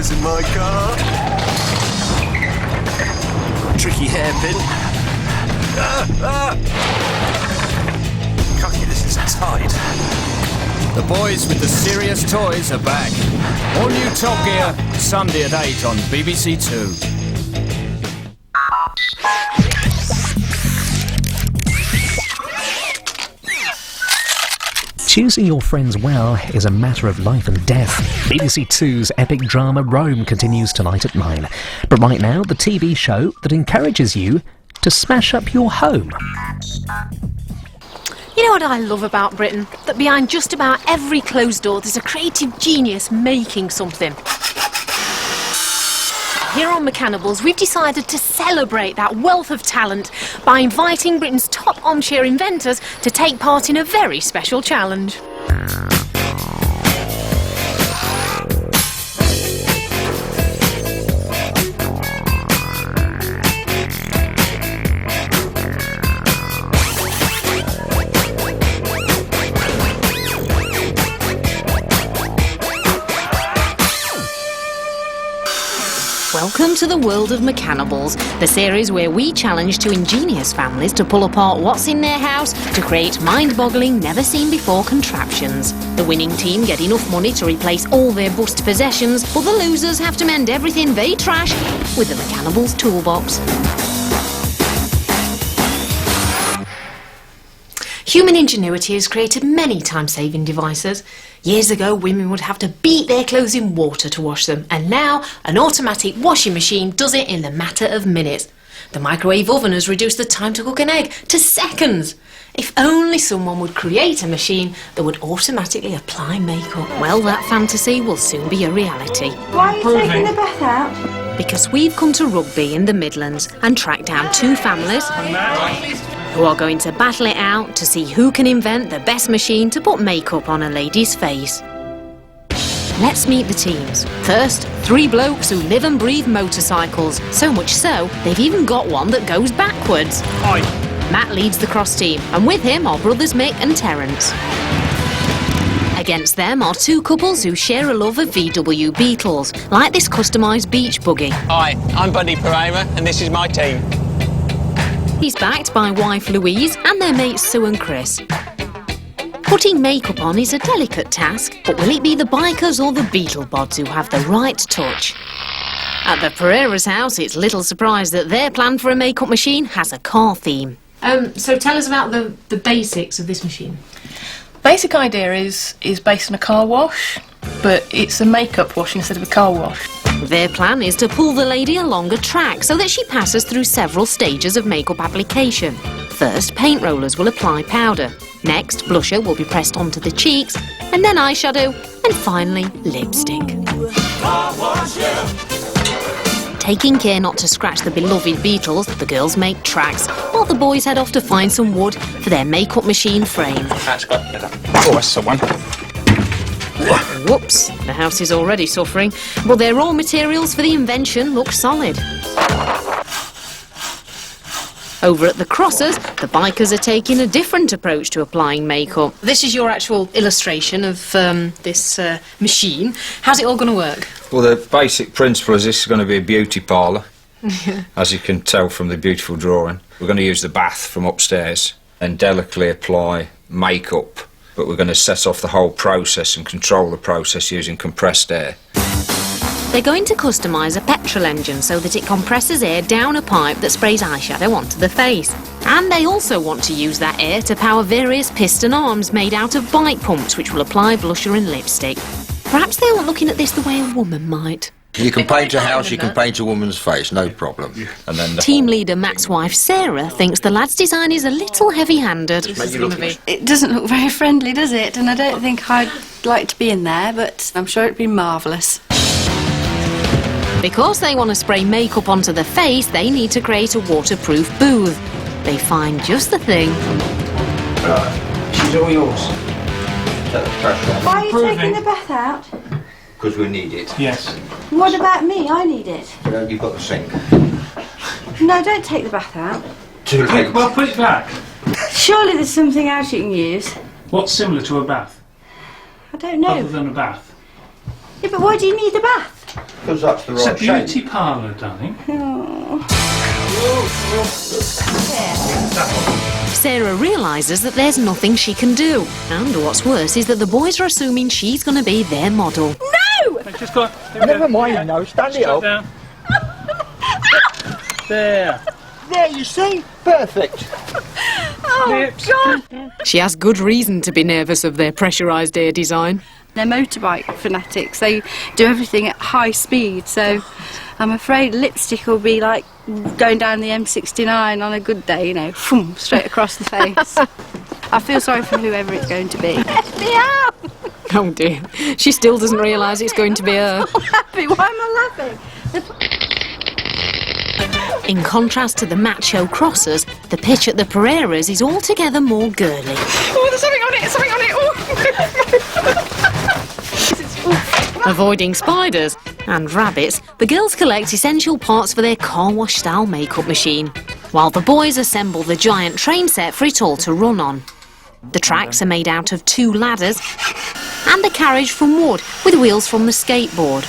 colours in my car. Tricky hairpin. Crikey, this is tight. The boys with the serious toys are back. All new Top Gear, Sunday at 8 on BBC Two. Choosing your friends well is a matter of life and death. BBC Two's epic drama Rome continues tonight at 9. But right now, the TV show that encourages you to smash up your home. You know what I love about Britain? That behind just about every closed door there's a creative genius making something. Here on Mechanibals, we've decided to celebrate that wealth of talent by inviting Britain's top armchair inventors to take part in a very special challenge. Welcome to the world of Mechanibals, the series where we challenge two ingenious families to pull apart what's in their house to create mind-boggling, never-seen-before contraptions. The winning team get enough money to replace all their bust possessions, but the losers have to mend everything they trash with the Mechanibals toolbox. Human ingenuity has created many time-saving devices. Years ago, women would have to beat their clothes in water to wash them, and now an automatic washing machine does it in the matter of minutes. The microwave oven has reduced the time to cook an egg to seconds. If only someone would create a machine that would automatically apply makeup. Well, that fantasy will soon be a reality. Why are you taking the bath out? Because we've come to Rugby in the Midlands and tracked down two families who are going to battle it out to see who can invent the best machine to put makeup on a lady's face. Let's meet the teams. First, three blokes who live and breathe motorcycles. So much so, they've even got one that goes backwards. Hi. Matt leads the cross team, and with him are brothers Mick and Terence. Against them are two couples who share a love of VW Beetles, like this customised beach buggy. Hi, I'm Buddy Pereira, and this is my team. He's backed by wife Louise and their mates Sue and Chris. Putting makeup on is a delicate task, but will it be the bikers or the Beetlebods who have the right touch? At the Pereira's house, it's little surprise that their plan for a makeup machine has a car theme. So tell us about the basics of this machine. Basic idea is based on a car wash, but it's a makeup wash instead of a car wash. Their plan is to pull the lady along a track so that she passes through several stages of makeup application. First, paint rollers will apply powder. Next, blusher will be pressed onto the cheeks, and then eyeshadow, and finally, lipstick. Taking care not to scratch the beloved Beetles, the girls make tracks, while the boys head off to find some wood for their makeup machine frame. That's someone. Whoops, the house is already suffering, but their raw materials for the invention look solid. Over at the Crossers, the bikers are taking a different approach to applying makeup. This is your actual illustration of this machine. How's it all going to work? Well, the basic principle is this is going to be a beauty parlour, as you can tell from the beautiful drawing. We're going to use the bath from upstairs and delicately apply makeup, but we're going to set off the whole process and control the process using compressed air. They're going to customise a petrol engine so that it compresses air down a pipe that sprays eyeshadow onto the face. And they also want to use that air to power various piston arms made out of bike pumps which will apply blusher and lipstick. Perhaps they aren't looking at this the way a woman might. You can paint a house, you can paint a woman's face, no problem. And then Team leader Matt's wife Sarah thinks the lad's design is a little heavy-handed. It doesn't look very friendly, does it? And I don't think I'd like to be in there, but I'm sure it'd be marvellous. Because they want to spray makeup onto the face, they need to create a waterproof booth. They find just the thing. She's all yours. Take the pressure off. Why are you taking the bath out? Because we need it. Yes. What about me? I need it. You've got the sink. No, don't take the bath out. Too late. Well, put it back. Surely there's something else you can use. What's similar to a bath, I don't know. other than a bath? Yeah, but why do you need a bath? Because that's the It's a right beauty shape. parlour, darling. Sarah realises that there's nothing she can do. And what's worse is that the boys are assuming she's going to be their model. Just go on. Never mind, no, stand it up. Down. There. There, you see? Perfect. Oh, God! She has good reason to be nervous of their pressurised air design. They're motorbike fanatics. They do everything at high speed, so I'm afraid lipstick will be like going down the M69 on a good day, you know, boom, straight across the face. I feel sorry for whoever it's going to be. Let me out! Oh dear, she still doesn't realise it's going to be her. I'm happy. Why am I laughing? In contrast to the macho crossers, the pitch at the Pereiras is altogether more girly. Oh, there's something on it, something on it. Oh. Avoiding spiders and rabbits, the girls collect essential parts for their car wash style makeup machine, while the boys assemble the giant train set for it all to run on. The tracks are made out of 2 ladders and the carriage from wood with wheels from the skateboard.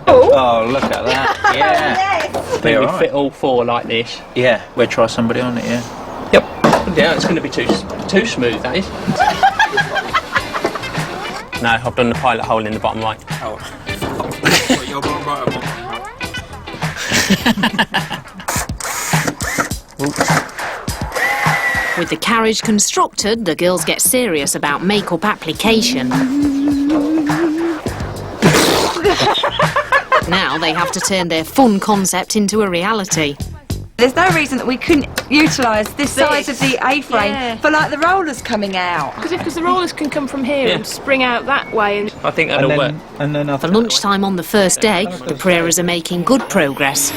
Oh, look at that. Yeah. Think we fit all 4 like this? Yeah, we'll try somebody on it, yeah. Yep. Yeah, it's going to be too smooth, that is. No, I've done the pilot hole in the bottom right. What, your bottom right or With the carriage constructed, the girls get serious about makeup application. Now they have to turn their fun concept into a reality. There's no reason that we couldn't utilise this size of the A-frame for like the rollers coming out. Because the rollers can come from here and spring out that way. And I think that'll work. For lunchtime on the first day, the Pereiras are making good progress.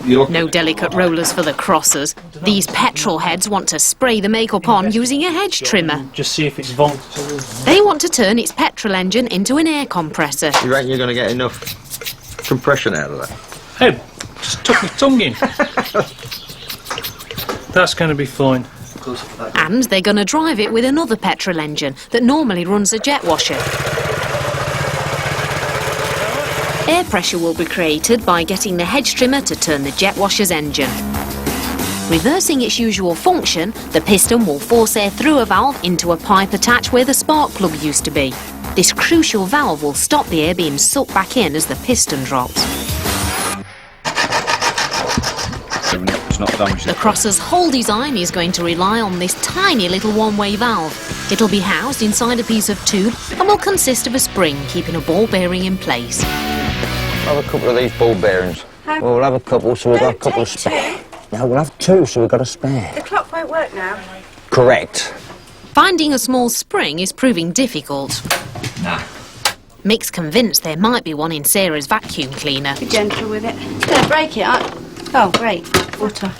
No delicate rollers for the crossers. These petrol heads want to spray the makeup on using a hedge trimmer. Just see if it's von. They want to turn its petrol engine into an air compressor. You reckon you're going to get enough compression out of that? Hey, just took my tongue in. That's going to be fine. And they're going to drive it with another petrol engine that normally runs a jet washer. Air pressure will be created by getting the hedge trimmer to turn the jet washer's engine. Reversing its usual function, the piston will force air through a valve into a pipe attached where the spark plug used to be. This crucial valve will stop the air being sucked back in as the piston drops. The crosser's whole design is going to rely on this tiny little one-way valve. It'll be housed inside a piece of tube and will consist of a spring keeping a ball bearing in place. We'll have a couple of these ball bearings. We'll have a couple, so we've got a couple of spare. No, we'll have 2, so we've got a spare. The clock won't work now. Correct. Finding a small spring is proving difficult. Nah. Mick's convinced there might be one in Sarah's vacuum cleaner. Be gentle with it. It's going to break it up. Oh, great. Water. I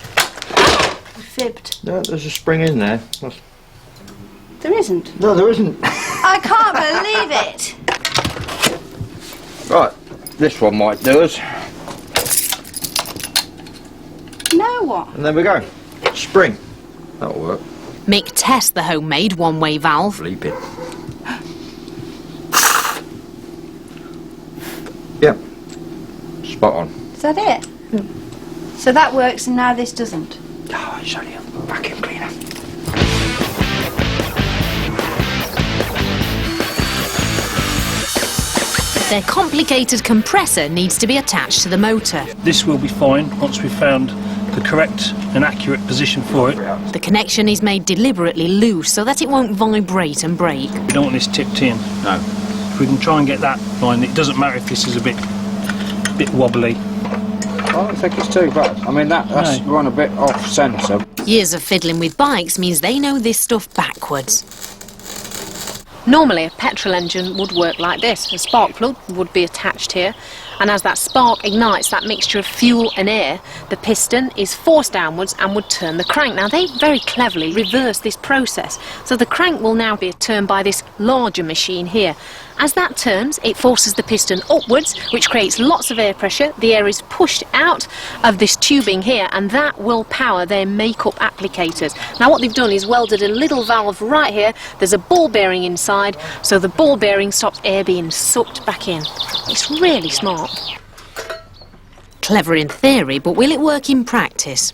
fibbed. No, there's a spring in there. There isn't. No, there isn't. I can't believe it. Right, this one might do us. Now what? And there we go. Spring. That'll work. Mick tests the homemade one-way valve. Sleeping. Yep. Spot on. Is that it? So that works and now this doesn't? Oh, it's only a vacuum cleaner. Their complicated compressor needs to be attached to the motor. This will be fine once we've found the correct and accurate position for it. The connection is made deliberately loose so that it won't vibrate and break. We don't want this tipped in. No. If we can try and get that line, it doesn't matter if this is a bit wobbly. I don't think it's too bad. I mean, that's run a bit off centre. Years of fiddling with bikes means they know this stuff backwards. Normally a petrol engine would work like this. A spark plug would be attached here and as that spark ignites that mixture of fuel and air, the piston is forced downwards and would turn the crank. Now they very cleverly reverse this process, so the crank will now be turned by this larger machine here. As that turns, it forces the piston upwards, which creates lots of air pressure. The air is pushed out of this tubing here, and that will power their makeup applicators. Now what they've done is welded a little valve right here. There's a ball bearing inside, so the ball bearing stops air being sucked back in. It's really smart. Clever in theory, but will it work in practice?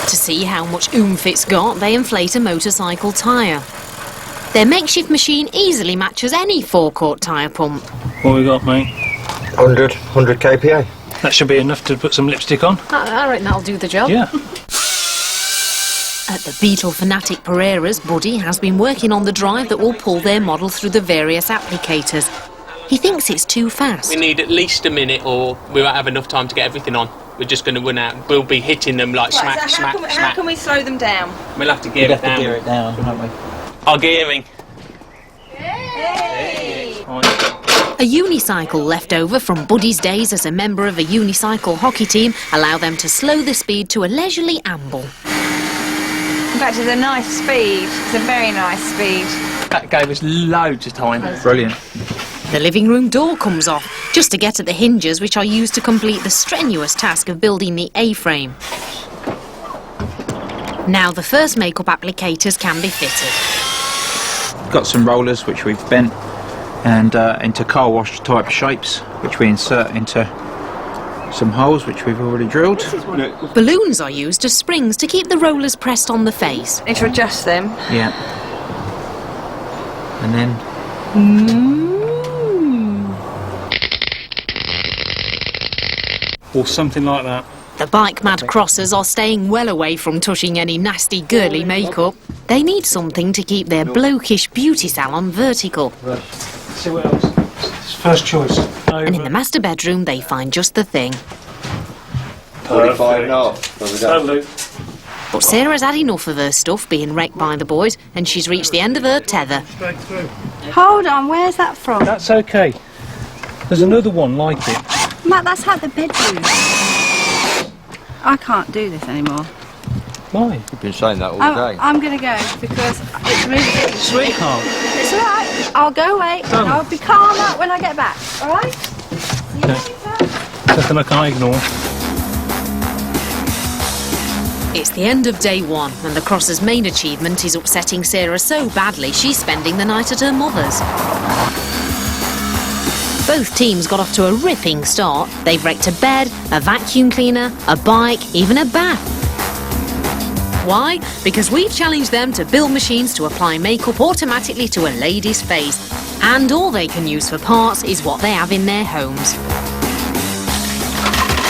To see how much oomph it's got, they inflate a motorcycle tyre. Their makeshift machine easily matches any forecourt tyre pump. What we got, mate? 100 kPa. That should be enough to put some lipstick on. I reckon that'll do the job. Yeah. At the Beetle Fanatic Pereira's, Buddy has been working on the drive that will pull their model through the various applicators. He thinks it's too fast. We need at least a minute or we won't have enough time to get everything on. We're just going to run out. We'll be hitting them like smack, so smack, how smack. can we slow them down? We'll have to gear it down. Gear it down, haven't we? Our gearing. A unicycle left over from Buddy's days as a member of a unicycle hockey team allow them to slow the speed to a leisurely amble. In fact, it's a nice speed. It's a very nice speed. That gave us loads of time. Brilliant. The living room door comes off, just to get at the hinges which are used to complete the strenuous task of building the A-frame. Now the first makeup applicators can be fitted. Got some rollers which we've bent and into car wash type shapes, which we insert into some holes which we've already drilled. Balloons are used as springs to keep the rollers pressed on the face. Need to adjust them. Yeah. And then Or something like that. The bike-mad crossers are staying well away from touching any nasty girly makeup. They need something to keep their blokish beauty salon vertical. Right. See what else? It's first choice. And in the master bedroom they find just the thing. 45 now. Lovely. But Sarah's had enough of her stuff being wrecked by the boys, and she's reached the end of her tether. Straight through. Hold on, where's that from? That's okay. There's another one like it. Matt, that's like the bedroom. I can't do this anymore. Why? You've been saying that all day. I'm going to go because it's really getting Sweetheart. It's all right. I'll go away and I'll be calmer when I get back. All right? See you later. Something I can't ignore. It's the end of day one, and the crosser's main achievement is upsetting Sarah so badly she's spending the night at her mother's. Both teams got off to a ripping start. They've wrecked a bed, a vacuum cleaner, a bike, even a bath. Why? Because we've challenged them to build machines to apply makeup automatically to a lady's face. And all they can use for parts is what they have in their homes.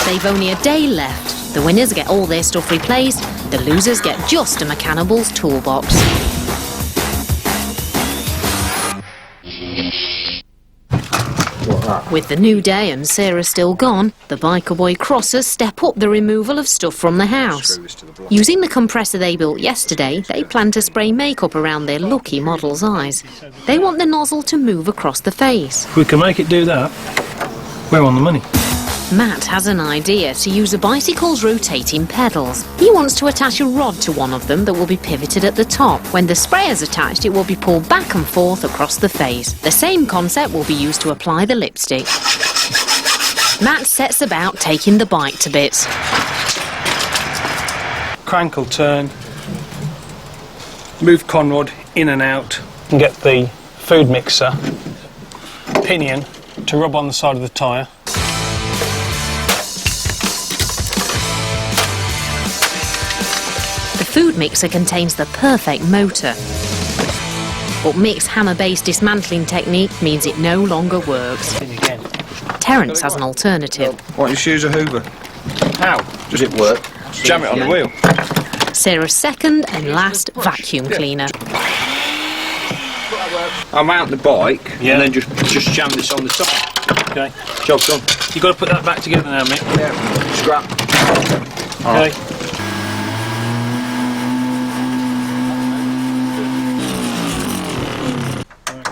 They've only a day left. The winners get all their stuff replaced. The losers get just a Mechanibals toolbox. With the new day and Sarah still gone, the biker boy crossers step up the removal of stuff from the house. Using the compressor they built yesterday, they plan to spray makeup around their lucky model's eyes. They want the nozzle to move across the face. If we can make it do that, we're on the money. Matt has an idea to use a bicycle's rotating pedals. He wants to attach a rod to one of them that will be pivoted at the top. When the spray is attached, it will be pulled back and forth across the face. The same concept will be used to apply the lipstick. Matt sets about taking the bike to bits. Crank will turn, move conrod in and out, and get the food mixer pinion to rub on the side of the tyre. The food mixer contains the perfect motor. But Mick's hammer-based dismantling technique means it no longer works. Terence has an alternative. Why don't you just use a Hoover? How? Does it work? Jam it on the wheel. Sarah's second and last vacuum cleaner. I'll mount the bike and then just jam this on the top. Okay. Job done. You've got to put that back together now, Mick. Yeah. Scrap. Okay.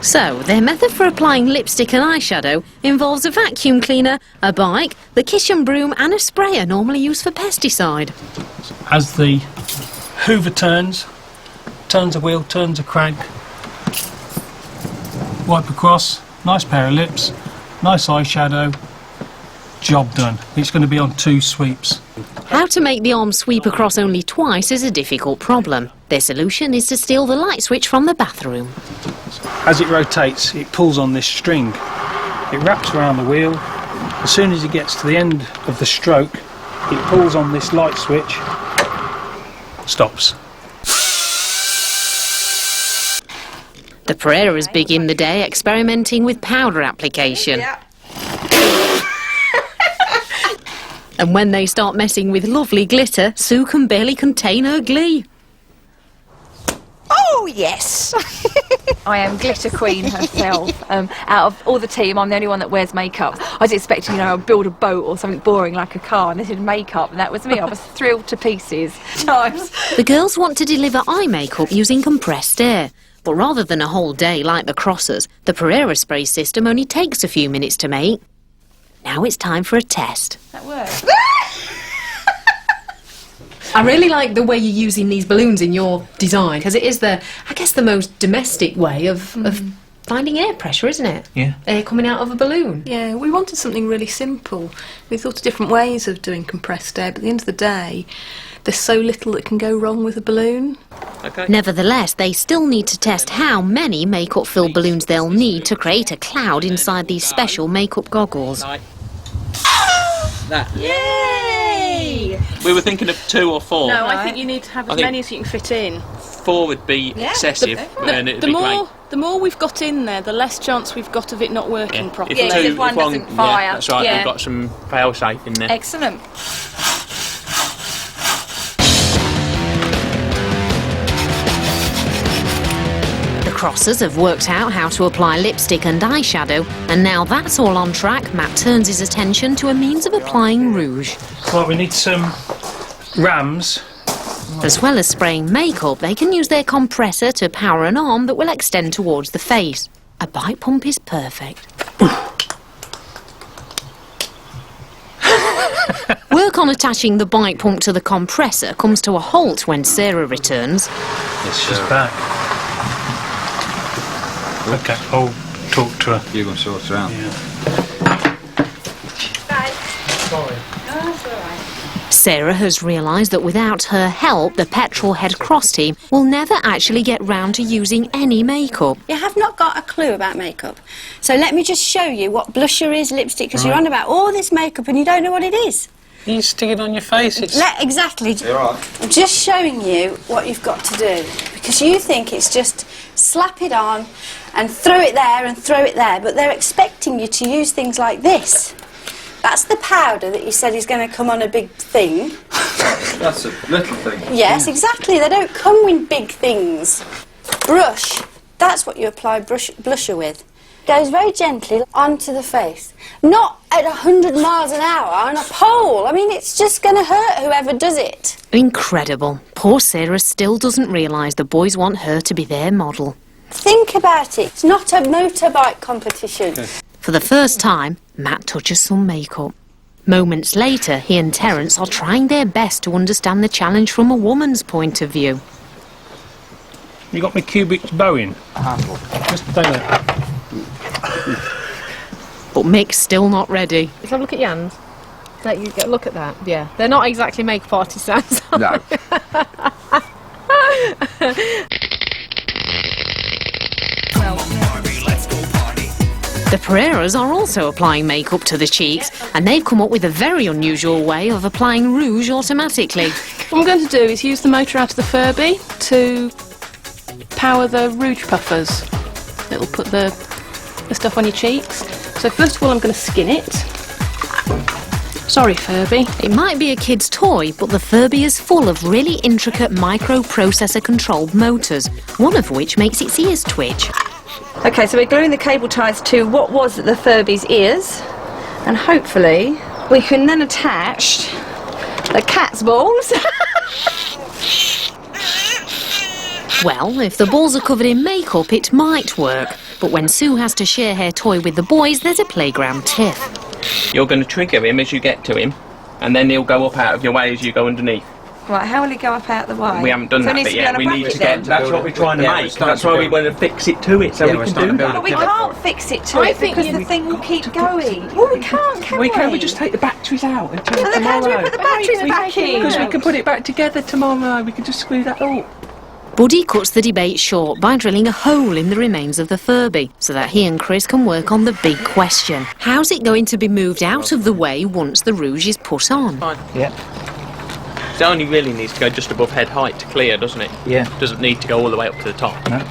So, their method for applying lipstick and eyeshadow involves a vacuum cleaner, a bike, the kitchen broom and a sprayer normally used for pesticide. As the hoover turns a wheel, turns a crank, wipe across, nice pair of lips, nice eyeshadow, job done. It's going to be on 2 sweeps. How to make the arm sweep across only twice is a difficult problem. Their solution is to steal the light switch from the bathroom. As it rotates, it pulls on this string. It wraps around the wheel. As soon as it gets to the end of the stroke, it pulls on this light switch, stops. The Pereiras begin the day experimenting with powder application. And when they start messing with lovely glitter, Sue can barely contain her glee. Oh, yes! I am glitter queen herself. Out of all the team, I'm the only one that wears makeup. I was expecting, you know, I'd build a boat or something boring like a car, and they did makeup, and that was me. I was thrilled to pieces. Times. The girls want to deliver eye makeup using compressed air. But rather than a whole day like the Crossers, the Pereira spray system only takes a few minutes to make. Now it's time for a test. That works. I really like the way you're using these balloons in your design, because it is I guess the most domestic way of finding air pressure, isn't it? Yeah. Air coming out of a balloon. Yeah, we wanted something really simple. We thought of different ways of doing compressed air, but at the end of the day, there's so little that can go wrong with a balloon. Okay. Nevertheless, they still need to test how many makeup-filled balloons they'll need to create a cloud inside these special makeup goggles. That. Yay! We were thinking of 2 or 4. No, I think you need to have as many as you can fit in. 4 would be excessive, and it'd be great. The more we've got in there, the less chance we've got of it not working properly. If one doesn't fire. Yeah, that's right, we've got some fail-safe in there. Excellent. The Crossers have worked out how to apply lipstick and eyeshadow, and now that's all on track, Matt turns his attention to a means of applying rouge. Right, we need some rams. As well as spraying makeup, they can use their compressor to power an arm that will extend towards the face. A bike pump is perfect. Work on attaching the bike pump to the compressor comes to a halt when Sarah returns. Yes, she's back. Okay, I'll talk to her. You're going to sort her out. Yeah. Sorry. No, that's all right. Sarah has realised that without her help, the Petrol Head Cross team will never actually get round to using any makeup. You have not got a clue about makeup. So let me just show you what blusher is, lipstick, because you're on about all this makeup and you don't know what it is. You stick it on your face. It's... Exactly. You're right. I'm just showing you what you've got to do, because you think it's just slap it on and throw it there and throw it there, but they're expecting you to use things like this. That's the powder that you said is going to come on a big thing. That's a little thing. Yes, exactly. They don't come with big things. Brush, that's what you apply blusher with. Goes very gently onto the face. Not at 100 miles an hour on a pole. I mean, it's just going to hurt whoever does it. Incredible. Poor Sarah still doesn't realise the boys want her to be their model. Think about it. It's not a motorbike competition. For the first time, Matt touches some makeup. Moments later, he and Terence are trying their best to understand the challenge from a woman's point of view. You got my cubic bow in? Just do it. But Mick's still not ready. Let's have a look at your hands. Let you get a look at that. Yeah, they're not exactly makeup artist hands. No. The Pereiras are also applying makeup to the cheeks, and they've come up with a very unusual way of applying rouge automatically. What I'm going to do is use the motor out of the Furby to power the rouge puffers. It'll put the stuff on your cheeks. So first of all, I'm going to skin it. Sorry, Furby. It might be a kid's toy, but the Furby is full of really intricate microprocessor-controlled motors, one of which makes its ears twitch. Okay, so we're gluing the cable ties to what was the Furby's ears, and hopefully we can then attach the cat's balls. Well, if the balls are covered in makeup, it might work. But when Sue has to share her toy with the boys, there's a playground tiff. You're going to trigger him as you get to him, and then he'll go up out of your way as you go underneath. Right, how will he go up out the way? We haven't done that bit yet. We need to get. That's what we're trying to make. That's why we want to fix it to it, so we can do that. But we can't fix it to it because the thing will keep going. Well, we can't, can we? Can we just take the batteries out and turn it then how do we put the batteries back in? Because we can put it back together tomorrow. We can just screw that up. Buddy cuts the debate short by drilling a hole in the remains of the Furby so that he and Chris can work on the big question. How's it going to be moved out of the way once the rouge is put on? Fine. Yeah. It only really needs to go just above head height to clear, doesn't it? Yeah. Doesn't need to go all the way up to the top. No.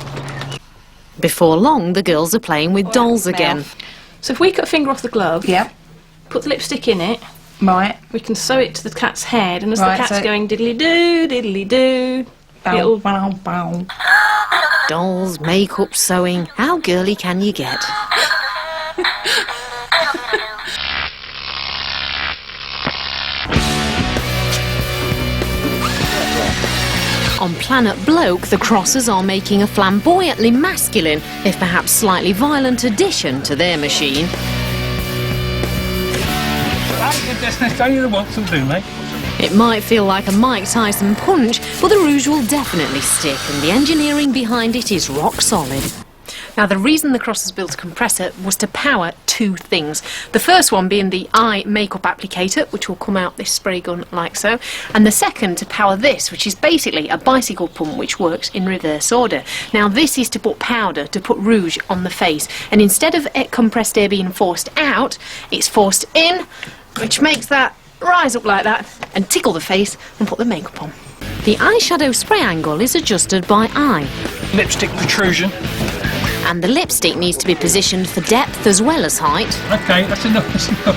Before long, the girls are playing with dolls again. So if we cut a finger off the glove, put the lipstick in it, right, we can sew it to the cat's head, and as Right, the cat's so- going diddly-doo, diddly-doo, it'll... bow, bow. Dolls, makeup, sewing, how girly can you get? On Planet Bloke, the Crossers are making a flamboyantly masculine, if perhaps slightly violent, addition to their machine. That's only the ones will do, mate. It might feel like a Mike Tyson punch, but the rouge will definitely stick, and the engineering behind it is rock solid. Now, the reason the Crossers built a compressor was to power two things. The first one being the eye makeup applicator, which will come out this spray gun like so, and the second to power this, which is basically a bicycle pump which works in reverse order. Now, this is to put powder, to put rouge on the face, and instead of compressed air being forced out, it's forced in, which makes that rise up like that and tickle the face and put the makeup on. The eyeshadow spray angle is adjusted by eye. Lipstick protrusion. And the lipstick needs to be positioned for depth as well as height. Okay, that's enough, that's enough.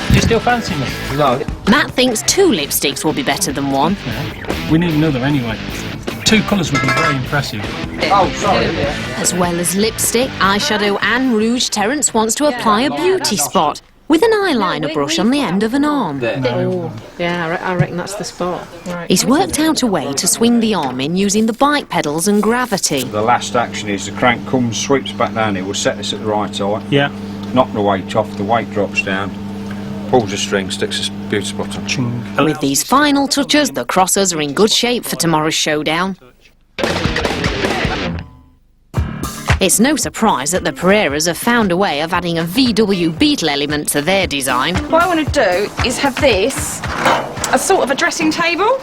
Do you still fancy me? No. Matt thinks 2 lipsticks will be better than 1. We need another anyway. 2 colours would be very impressive. Oh, sorry. As well as lipstick, eyeshadow and rouge, Terence wants to apply a beauty spot with an eyeliner brush on the end of an arm. Oh, yeah, I reckon that's the spot. Right. He's worked out a way to swing the arm in using the bike pedals and gravity. The last action is the crank comes, sweeps back down, it will set this at the right height. Yeah. Knock the weight off, the weight drops down, pulls the string, sticks a beauty spot on. With these final touches, the Crossers are in good shape for tomorrow's showdown. It's no surprise that the Pereiras have found a way of adding a VW Beetle element to their design. What I want to do is have this as sort of a dressing table.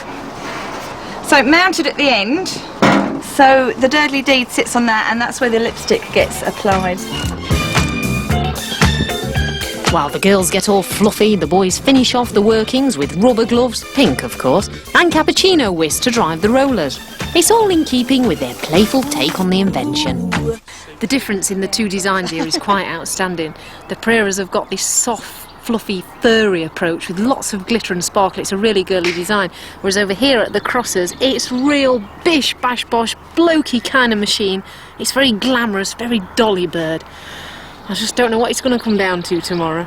So mounted at the end, so the Dudley Deed sits on that, and that's where the lipstick gets applied. While the girls get all fluffy, the boys finish off the workings with rubber gloves, pink of course, and cappuccino whisk to drive the rollers. It's all in keeping with their playful take on the invention. The difference in the two designs here is quite outstanding. The Pereiras have got this soft, fluffy, furry approach with lots of glitter and sparkle. It's a really girly design. Whereas over here at the Crossers, it's real bish, bash, bosh, blokey kind of machine. It's very glamorous, very dolly bird. I just don't know what it's going to come down to tomorrow.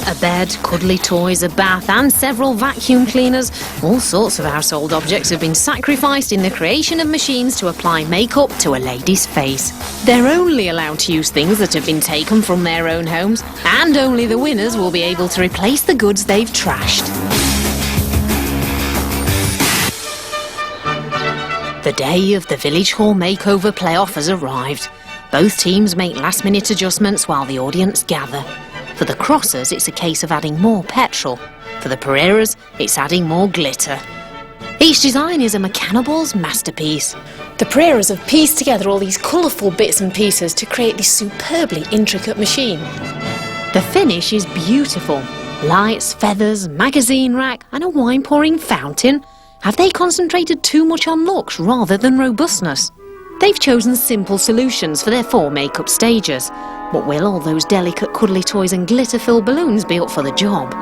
A bed, cuddly toys, a bath and several vacuum cleaners. All sorts of household objects have been sacrificed in the creation of machines to apply makeup to a lady's face. They're only allowed to use things that have been taken from their own homes, and only the winners will be able to replace the goods they've trashed. The day of the Village Hall Makeover playoff has arrived. Both teams make last-minute adjustments while the audience gather. For the Crossers, it's a case of adding more petrol. For the Pereiras, it's adding more glitter. Each design is a Mechanibals masterpiece. The Pereiras have pieced together all these colourful bits and pieces to create this superbly intricate machine. The finish is beautiful. Lights, feathers, magazine rack and a wine-pouring fountain. Have they concentrated too much on looks rather than robustness? They've chosen simple solutions for their 4 makeup stages. But will all those delicate cuddly toys and glitter-filled balloons be up for the job?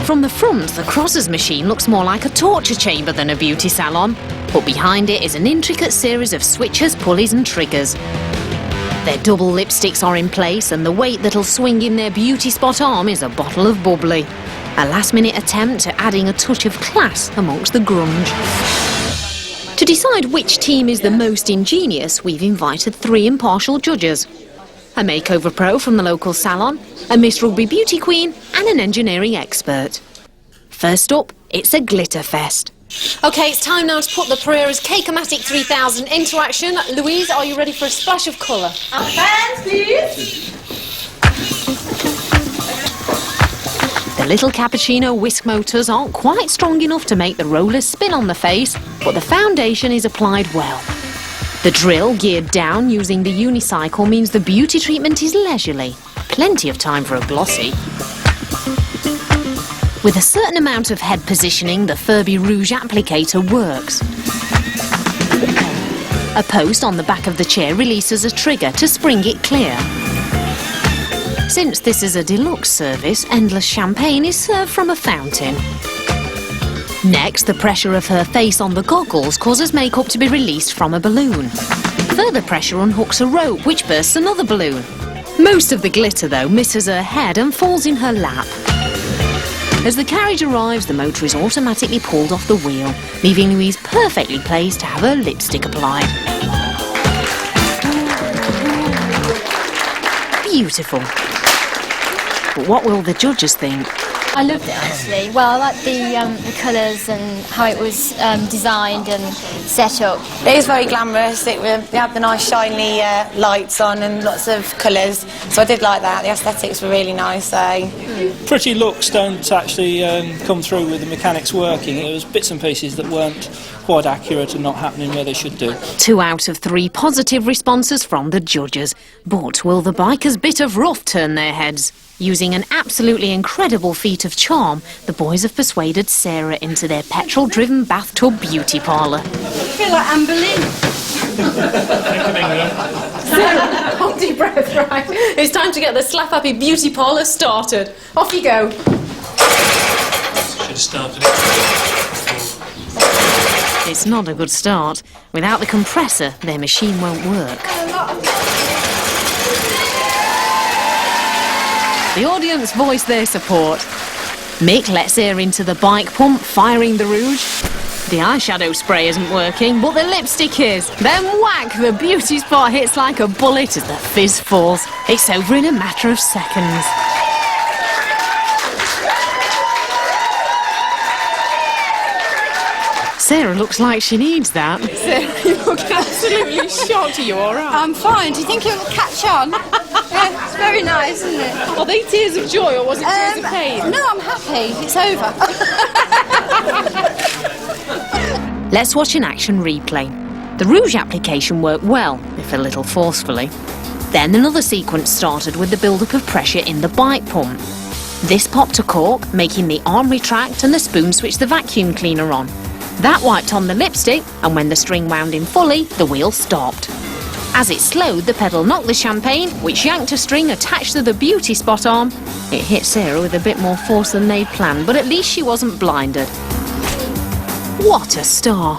From the front, the Crossers machine looks more like a torture chamber than a beauty salon. But behind it is an intricate series of switches, pulleys and triggers. Their double lipsticks are in place and the weight that'll swing in their beauty spot arm is a bottle of bubbly. A last-minute attempt at adding a touch of class amongst the grunge. To decide which team is the most ingenious, we've invited 3 impartial judges. A makeover pro from the local salon, a Miss Rugby beauty queen and an engineering expert. First up, it's a glitter fest. OK, it's time now to put the Pereira's Cake-O-Matic 3000 into action. Louise, are you ready for a splash of colour? Hands, please. The little cappuccino whisk motors aren't quite strong enough to make the rollers spin on the face, but the foundation is applied well. The drill geared down using the unicycle means the beauty treatment is leisurely. Plenty of time for a glossy. With a certain amount of head positioning, the Furby Rouge applicator works. A post on the back of the chair releases a trigger to spring it clear. Since this is a deluxe service, endless champagne is served from a fountain. Next, the pressure of her face on the goggles causes makeup to be released from a balloon. Further pressure unhooks a rope which bursts another balloon. Most of the glitter, though, misses her head and falls in her lap. As the carriage arrives, the motor is automatically pulled off the wheel, leaving Louise perfectly placed to have her lipstick applied. Beautiful. But what will the judges think? I loved it actually. Well, I like the colours and how it was designed and set up. It is very glamorous. They had the nice shiny lights on and lots of colours, so I did like that. The aesthetics were really nice. Pretty looks don't actually come through with the mechanics working. It was bits and pieces that weren't quite accurate and not happening where they should do. 2 out of 3 positive responses from the judges. But will the biker's bit of rough turn their heads? Using an absolutely incredible feat of charm, the boys have persuaded Sarah into their petrol-driven bathtub beauty parlour. I feel like Anne Boleyn. Sarah, hold your breath, right? It's time to get the Slap Happy beauty parlour started. Off you go. Should have started it. It's not a good start. Without the compressor, their machine won't work. The audience voiced their support. Mick lets air into the bike pump, firing the rouge. The eyeshadow spray isn't working, but the lipstick is. Then whack, the beauty spot hits like a bullet as the fizz falls. It's over in a matter of seconds. Sarah looks like she needs that. Sarah, you look absolutely shocked. Are you all right? I'm fine. Do you think it will catch on? Yeah, it's very nice, isn't it? Are they tears of joy or was it tears of pain? No, I'm happy. It's over. Let's watch an action replay. The rouge application worked well, if a little forcefully. Then another sequence started with the build-up of pressure in the bike pump. This popped a cork, making the arm retract and the spoon switch the vacuum cleaner on. That wiped on the lipstick, and when the string wound in fully, the wheel stopped. As it slowed, the pedal knocked the champagne, which yanked a string attached to the beauty spot arm. It hit Sarah with a bit more force than they'd planned, but at least she wasn't blinded. What a star!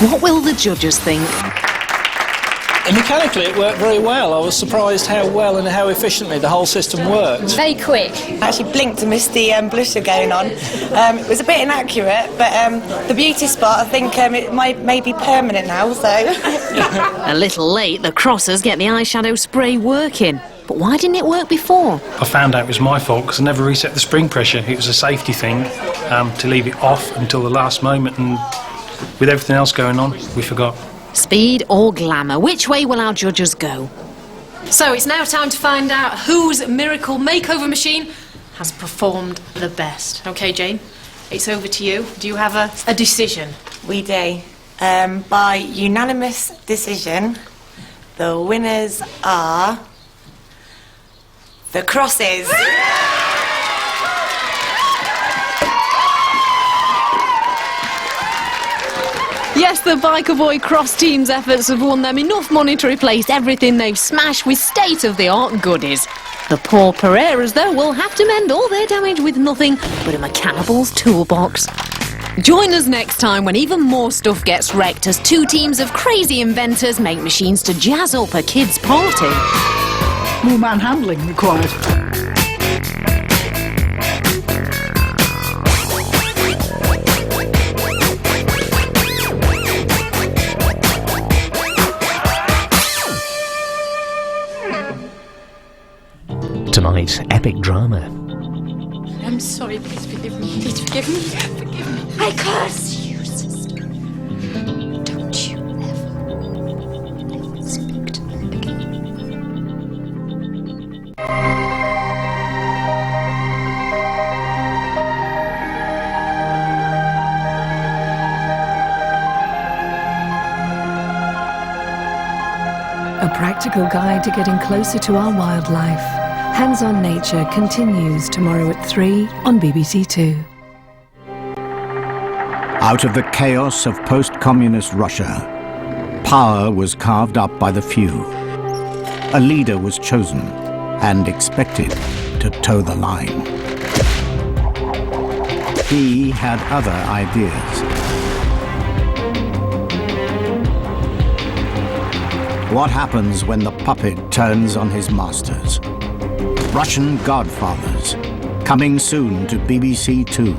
What will the judges think? Mechanically it worked very well. I was surprised how well and how efficiently the whole system worked. Very quick. I actually blinked to miss the blusher going on. It was a bit inaccurate, but the beauty spot, I think it may be permanent now, so... A little late, the crossers get the eyeshadow spray working. But why didn't it work before? I found out it was my fault because I never reset the spring pressure. It was a safety thing to leave it off until the last moment, and with everything else going on, we forgot. Speed or glamour, which way will our judges go? So it's now time to find out whose miracle makeover machine has performed the best. OK, Jane, it's over to you. Do you have a decision? We do. By unanimous decision, the winners are... the crosses. Yes, the Biker Boy Cross team's efforts have won them enough money to replace everything they've smashed with state-of-the-art goodies. The poor Pereiras, though, will have to mend all their damage with nothing but a Mechanibals toolbox. Join us next time when even more stuff gets wrecked as 2 teams of crazy inventors make machines to jazz up a kid's party. More manhandling required. Tonight, epic drama. I'm sorry, please forgive me. Please forgive me. Forgive me. I curse you, sister. Don't you ever speak to me again. A practical guide to getting closer to our wildlife. Hands-on Nature continues tomorrow at 3 on BBC Two. Out of the chaos of post-communist Russia, power was carved up by the few. A leader was chosen and expected to toe the line. He had other ideas. What happens when the puppet turns on his masters? Russian Godfathers, coming soon to BBC Two.